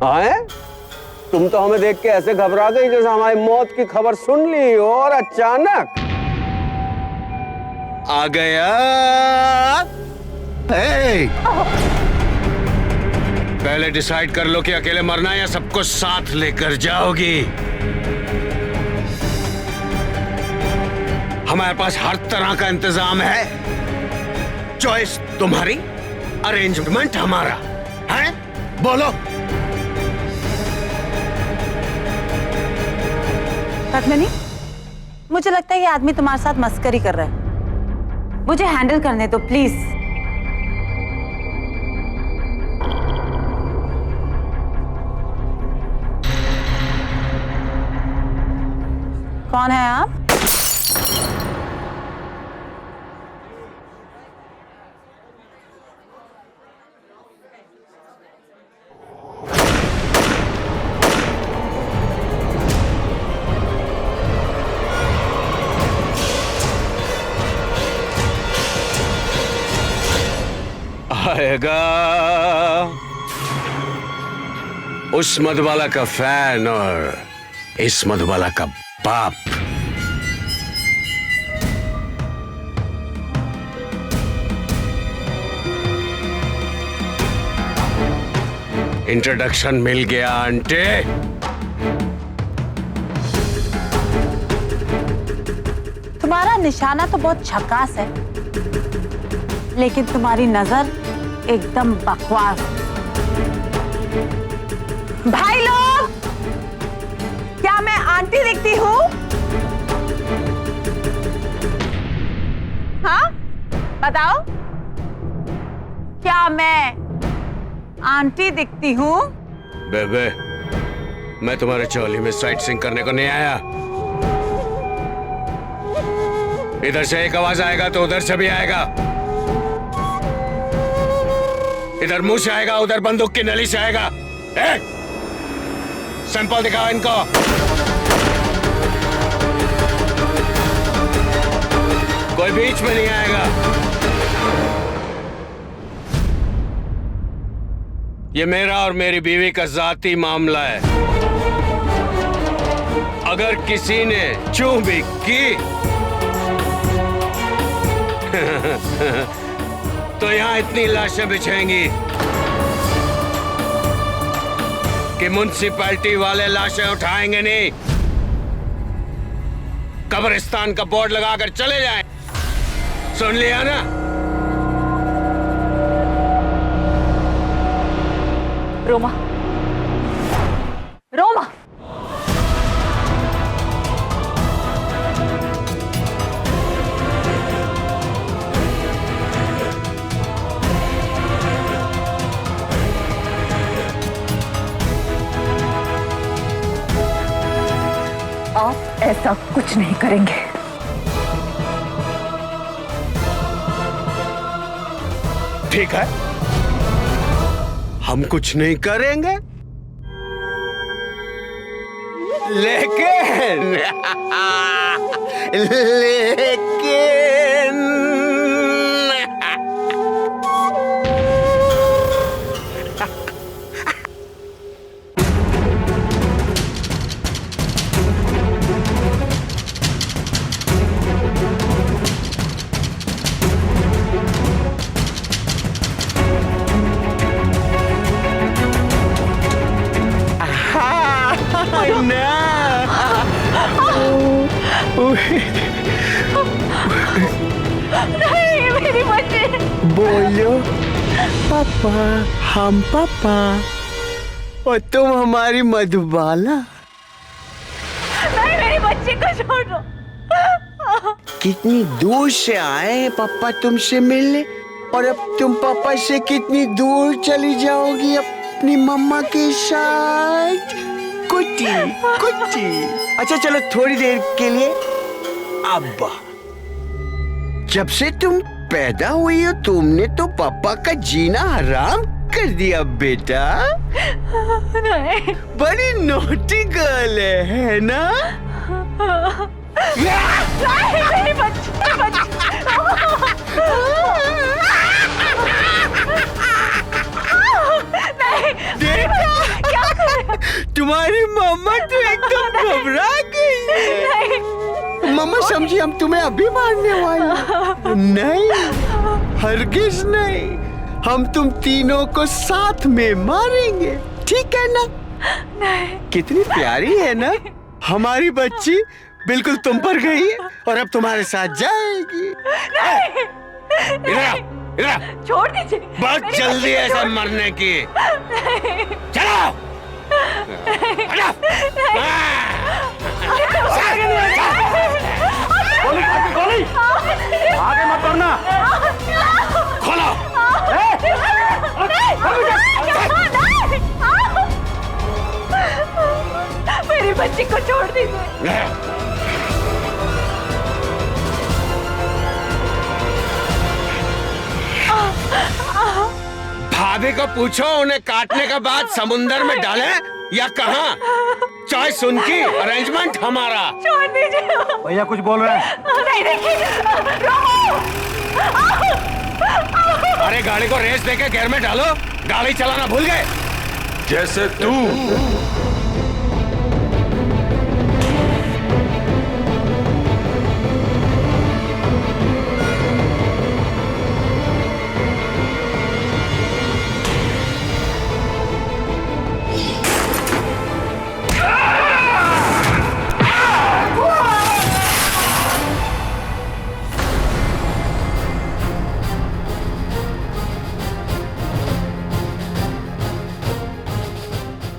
हाँ, तुम तो हमें देख के ऐसे घबरा गई जैसे हमारी मौत की खबर सुन ली और अचानक आ गया। पहले डिसाइड कर लो कि अकेले मरना है या सबको साथ लेकर जाओगी। हमारे पास हर तरह का इंतजाम है। चॉइस तुम्हारी, अरेंजमेंट हमारा है। बोलो। पद्मिनी, मुझे लगता है ये आदमी तुम्हारे साथ मस्करी कर रहा है। मुझे हैंडल करने दो प्लीज। कौन है आप? आएगा उस मधुबाला का फैन और इस मधुबाला का बाप। इंट्रोडक्शन मिल गया आंटी। तुम्हारा निशाना तो बहुत झकास है, लेकिन तुम्हारी नजर एकदम बकवास। भाई लोग, क्या मैं आंटी दिखती हूँ? हाँ, बताओ, क्या मैं आंटी दिखती हूँ? बेबे, मैं तुम्हारे चौली में साइट सीइंग करने को नहीं आया। इधर से एक आवाज आएगा तो उधर से भी आएगा। इधर मुंह से आएगा, उधर बंदूक की नली से आएगा। सैंपल दिखाओ इनको। कोई बीच में नहीं आएगा। ये मेरा और मेरी बीवी का जाती मामला है। अगर किसी ने चूं भी की तो यहां इतनी लाशें बिछेंगी कि म्युनिसिपैलिटी वाले लाशें उठाएंगे नहीं। कब्रिस्तान का बोर्ड लगाकर चले जाएं। सुन लिया ना? रोमा, रोमा, आप ऐसा कुछ नहीं करेंगे। ठीक है, हम कुछ नहीं करेंगे, लेकिन नहीं, मेरी बच्ची। बोलो पापा, हम पापा और तुम हमारी मधुबाला। नहीं, मेरी बच्ची को छोड़ो। कितनी दूर से आए हैं पापा तुमसे मिलने, और अब तुम पापा से कितनी दूर चली जाओगी अपनी मम्मा के साथ। कुटी कुटी। अच्छा चलो, थोड़ी देर के लिए। अब्बा, जब से तुम पैदा हुई हो तुमने तो पापा का जीना हराम कर दिया बेटा। नहीं, बड़ी नोटी गर्ल है ना? नहीं, मेरी बच्ची, नहीं, देखा? क्या घबरा गई। मम्मा समझी हम तुम्हें अभी मारने वाले। नहीं, हरगिज नहीं, हम तुम तीनों को साथ में मारेंगे, ठीक है ना? नहीं। कितनी प्यारी है ना हमारी बच्ची, बिल्कुल तुम पर गई है और अब तुम्हारे साथ जाएगी। इधर छोड़ दीजिए। बहुत जल्दी है सब मरने की। चलो गोली आगे मत बढ़ना। खोलो। मेरी बच्ची को छोड़ दीजिए। भाभी को पूछो उन्हें काटने के बाद समुंदर में डाले या कहाँ? चॉइस उनकी, अरेंजमेंट हमारा। छोड़ दीजिए। भैया कुछ बोल रहे हैं। नहीं देखिए। अरे गाड़ी को रेस देके घेर में डालो, गाड़ी चलाना भूल गए। जैसे तू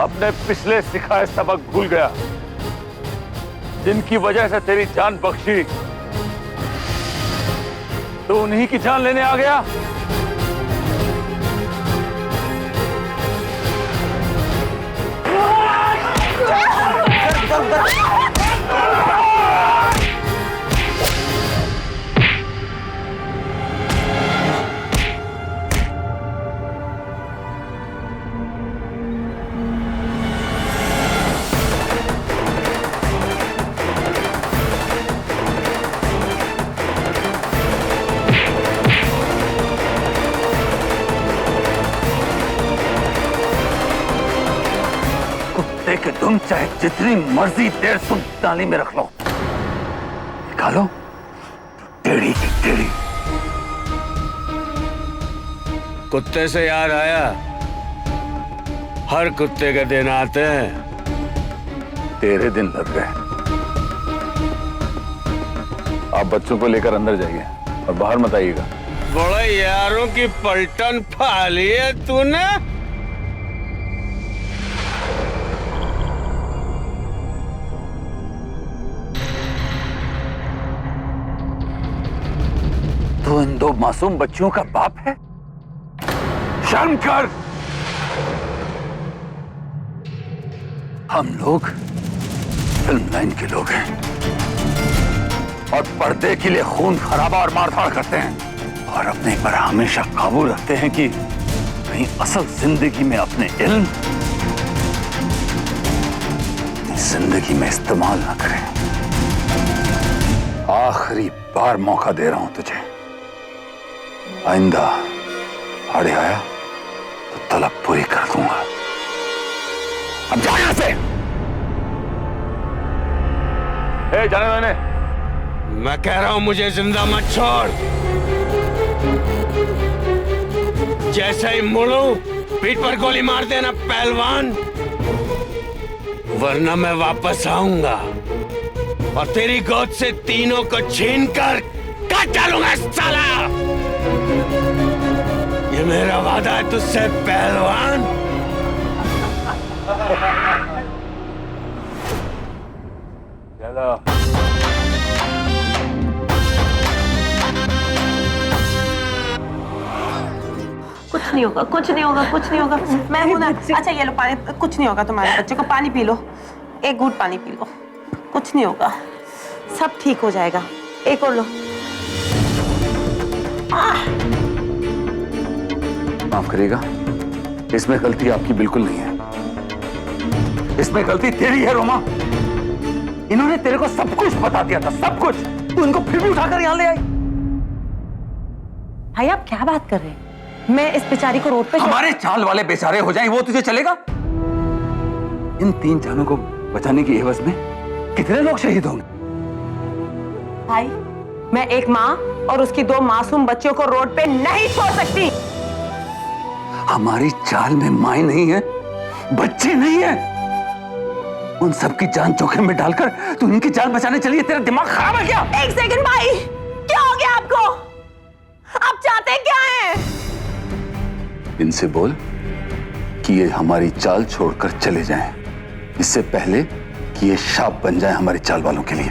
अपने पिछले सिखाए सबक भूल गया, जिनकी वजह से तेरी जान बख्शी, तो उन्हीं की जान लेने आ गया। कि तुम चाहे जितनी मर्जी देर तुम ताली में रख लो, निकालो तो टेढ़ी की टेढ़ी। कुत्ते से याद आया, हर कुत्ते के दिन आते हैं। तेरे दिन लग गए। आप बच्चों को लेकर अंदर जाइए और बाहर मत आइएगा। बड़े यारों की पलटन फाली है तूने। तू इन दो मासूम बच्चियों का बाप है? शर्म कर। हम लोग फिल्म लाइन के लोग हैं और पर्दे के लिए खून खराबा और मारधाड़ करते हैं और अपने पर हमेशा काबू रखते हैं कि कहीं असल जिंदगी में अपने इल्म अपनी जिंदगी में इस्तेमाल ना करें। आखिरी बार मौका दे रहा हूं तुझे, आइंदा आड़े आया तो तलब पूरी कर दूंगा। अब जा यहां से। जाने मैंने। मैं कह रहा हूं मुझे जिंदा मत छोड़। जैसे ही मुड़ूं पीठ पर गोली मार देना पहलवान, वरना मैं वापस आऊंगा और तेरी गोद से तीनों को छीनकर काट डालूंगा साला। ये मेरा वादा है तुझसे पहलवान। चलो। कुछ नहीं होगा, कुछ नहीं होगा, कुछ नहीं होगा। मैं हूं ना। अच्छा ये लो पानी, कुछ नहीं होगा। तुम्हारे बच्चे को पानी पी लो, एक घूंट पानी पी लो, कुछ नहीं होगा, सब ठीक हो जाएगा। एक और लो। माफ करिएगा, इसमें गलती आपकी बिल्कुल नहीं है। इसमें गलती तेरी है रोमा। इन्होंने तेरे को सब कुछ बता दिया था, सब कुछ। तू इनको फिर भी उठाकर यहां ले आई। भाई आप क्या बात कर रहे हैं? मैं इस बेचारी को रोड पे हमारे चाल वाले बेचारे हो जाएं वो तुझे चलेगा? इन 3 जानों को बचाने की एवज में कितने लोग शहीद होंगे? भाई, मैं एक माँ और उसकी 2 मासूम बच्चियों को रोड पे नहीं छोड़ सकती। हमारी चाल में माँ नहीं है, बच्चे नहीं है। उन सबकी जान जोखिम में डालकर तू इनकी जान बचाने चली है। तेरा दिमाग खराब है क्या? एक सेकंड भाई, क्या हो गया आपको? आप चाहते क्या हैं? इनसे बोल कि ये हमारी चाल छोड़कर चले जाएं, इससे पहले कि ये शाप बन जाए हमारी चाल वालों के लिए।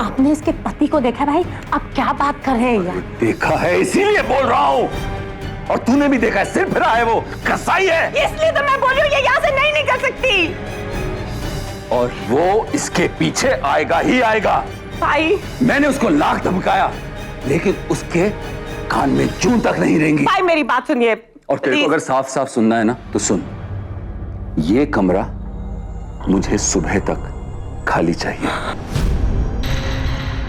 आपने इसके पति को देखा भाई? आप क्या बात कर रहे हैं यार? देखा है इसीलिए बोल रहा हूं। और तूने भी देखा है, सिर फिरा है, वो कसाई है। इसलिए तो मैं बोल रही हूँ ये यहाँ से नहीं निकल सकती। और वो इसके पीछे आएगा ही आएगा। भाई, मैंने उसको लाख धमकाया, लेकिन उसके कान में जूं तक नहीं रहेंगी। भाई मेरी बात सुनिए। और तेरे को अगर साफ साफ सुनना है ना तो सुन, ये कमरा मुझे सुबह तक खाली चाहिए।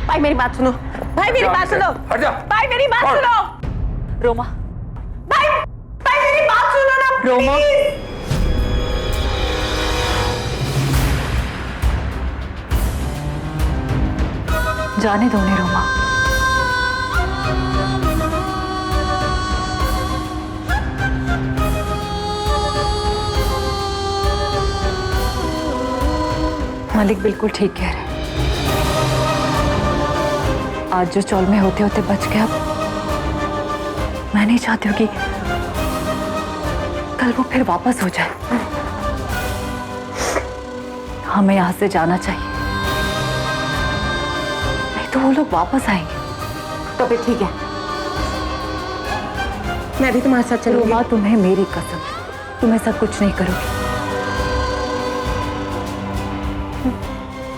भाई मेरी बात सुनो। भाई मेरी बात सुनो। हट जा। भाई मेरी बात सुनो। रोमा, भाई, भाई मेरी बात सुनो ना। रोमा। please। जाने दो उन्हें रोमा। मलिक बिल्कुल ठीक कह रहे हैं। आज जो चौल में होते होते बच गया, मैं नहीं चाहती हूँ कि कल वो फिर वापस हो जाए। हमें यहां से जाना चाहिए, नहीं तो वो लोग वापस आएंगे। तो फिर ठीक है, मैं भी तुम्हारे साथ चलूंगी। रोमा, तुम्हें मेरी कसम, तुम्हें सब कुछ नहीं करोगी।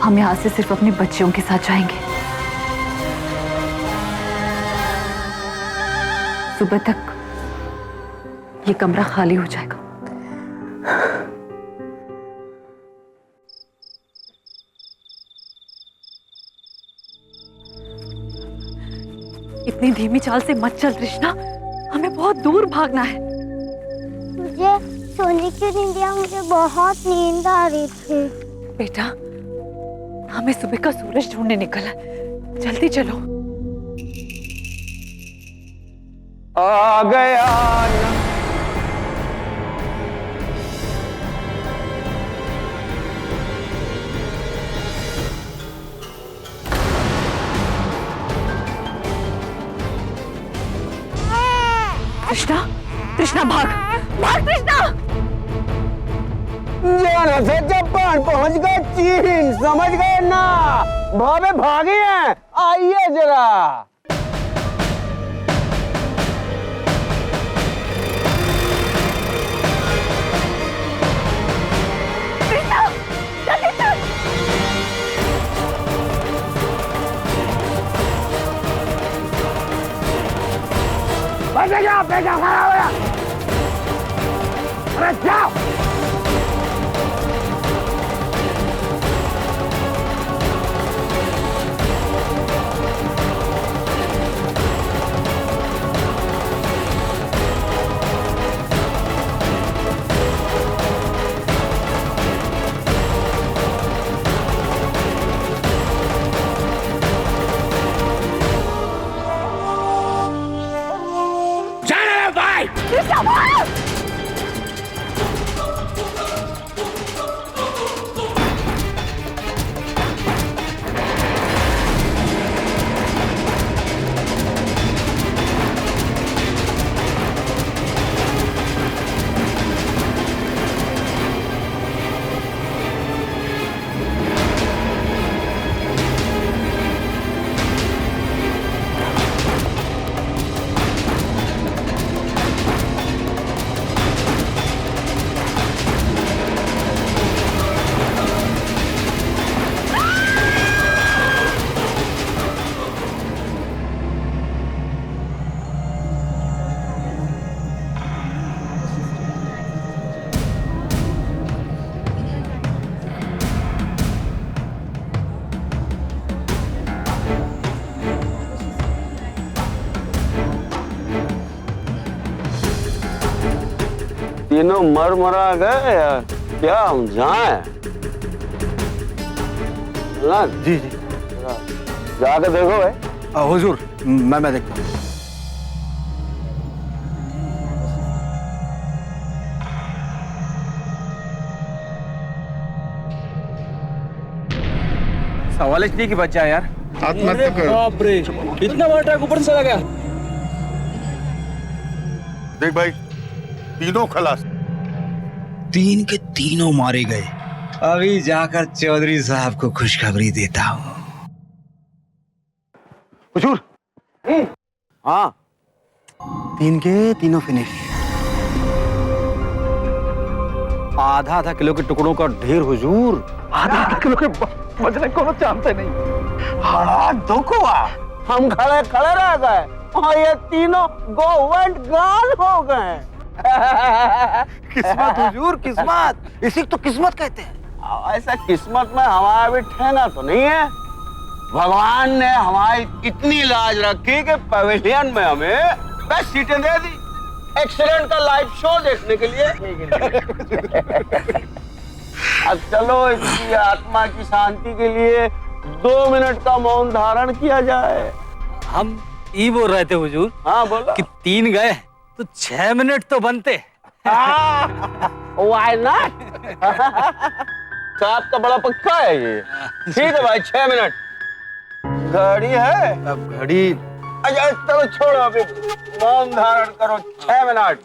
हम यहां से सिर्फ अपनी बच्चियों के साथ जाएंगे। सुबह तक ये कमरा खाली हो जाएगा। इतनी धीमी चाल से मत चल कृष्णा, हमें बहुत दूर भागना है। मुझे सोने की नींद या मुझे बहुत नींद आ रही थी। बेटा, हमें सुबह का सूरज ढूंढने निकला, जल्दी चलो। आ गया ना। कृष्णा, कृष्णा भाग, भाग कृष्णा। जाना से जापान पहुंच गए चीन, समझ गए ना? भावे भागे हैं, आइए जरा। कृष्णा, जल्दी चल। बेटा जाओ, बेटा खड़ा हो गया। अरे जाओ। कृष्णा भाग। तीनों मर मरा गए यार। क्या हम जाएं? ना जी जी जाकर देखो भाई। हुजूर मैं देखता हूँ। सवाल इसलिए कि बच्चा है यार। बाप रे, इतना बड़ा ट्रक ऊपर से चला गया। देख भाई, तीनों खलास। 3 के तीनों मारे गए। अभी जाकर चौधरी साहब को खुशखबरी देता हूँ। हुजूर। हाँ 3 के तीनों फिनिश। आधा आधा किलो के टुकड़ों का ढेर हुजूर। आधा आधा किलो के बचने को चाहते नहीं। बड़ा दुख हुआ, हम खड़े खड़े रह गए और ये तीनों गोवंट गाल हो गए। किस्मत हुजूर, किस्मत। इसी को तो किस्मत कहते हैं। ऐसा किस्मत में हमारा भी ठहना तो नहीं है। भगवान ने हमारी इतनी लाज रखी कि पवेलियन में हमें 10 सीटें दे दी एक्सीडेंट का लाइव शो देखने के लिए। अब चलो इसकी आत्मा की शांति के लिए 2 मिनट का मौन धारण किया जाए। हम ये बोल रहे थे हुजूर। हाँ बोलो। कि 3 गए तो 6 मिनट तो बनते। Why not? साहब का बड़ा पक्का है ये। ठीक है भाई, 6 मिनट। घड़ी है? अब घड़ी। अच्छा चलो छोड़ो, अभी मौन धारण करो 6 मिनट।